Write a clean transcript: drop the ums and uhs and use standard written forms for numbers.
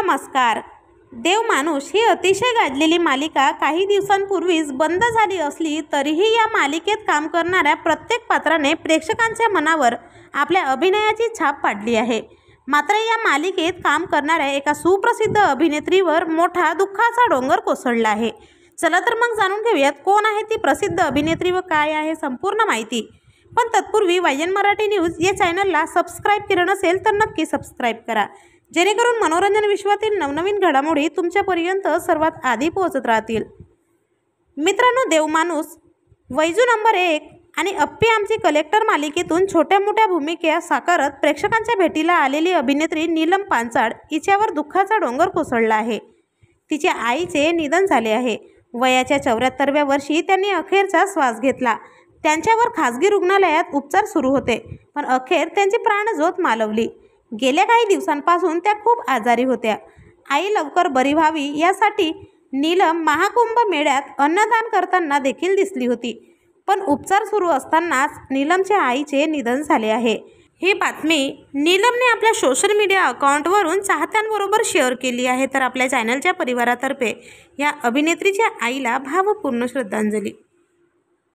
नमस्कार। देवमानुष ही अतिशय गाजलेली मालिका काही दिवसांपूर्वीच बंद झाली असली तरीही या मालिकेत काम करणाऱ्या प्रत्येक पात्राने प्रेक्षकांच्या मनावर आपल्या अभिनयाची छाप पाडली आहे। मात्र या मालिकेत काम करणाऱ्या एका सुप्रसिद्ध अभिनेत्रीवर मोठा दुःखाचा डोंगर कोसळला आहे। चला तर मग जाणून घेऊयात कोण आहे ती प्रसिद्ध अभिनेत्री व काय आहे संपूर्ण माहिती। पण तत्पूर्वी वायएन मराठी न्यूज या चॅनलला सबस्क्राईब केलं नसेल तर नक्की सबस्क्राईब करा, जेणेकरून मनोरंजन विश्वातील नवनवीन घडामोडी तुमच्यापर्यंत सर्वात आधी पोहोचत राहतील। मित्रांनो, देवमानुष, वैजू नंबर 1 आणि अप्पी आमची कलेक्टर मालिकेतून छोट्या मोठ्या भूमिका साकारत प्रेक्षकांच्या भेटीला आलेली अभिनेत्री नीलम पांचाळ हिच्यावर दुःखाचा डोंगर कोसळला आहे। तिच्या आईचे निधन झाले आहे। वयाच्या 74व्या वर्षी त्यांनी अखेरचा श्वास घेतला। त्यांच्यावर खासगी रुग्णालयात उपचार सुरू होते, पण अखेर त्यांची प्राणज्योत मालवली। गेल्या काही दिवसांपासून त्या खूप आजारी होत्या। आई लवकर बरी व्हावी यासाठी नीलम महाकुंभ मेळ्यात अन्नदान करताना देखील दिसली होती, पण उपचार सुरू असतानाच नीलमच्या आईचे निधन झाले आहे। ही बातमी नीलमने आपल्या सोशल मीडिया अकाउंटवरून चाहत्यांबरोबर शेअर केली आहे। तर आपल्या चॅनलच्या परिवारातर्फे या अभिनेत्रीच्या आईला भावपूर्ण श्रद्धांजली।